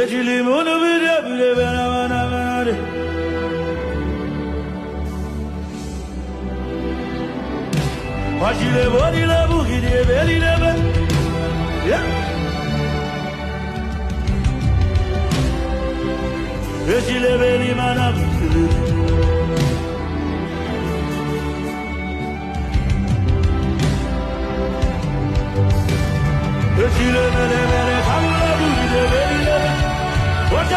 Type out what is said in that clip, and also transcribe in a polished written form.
Echili mono bide bide bana bana bana de. Pachile bodi la buki de beli de be. Yeah. Echile beli mana buki. Echile mele mele kamula buki de beli de be. What's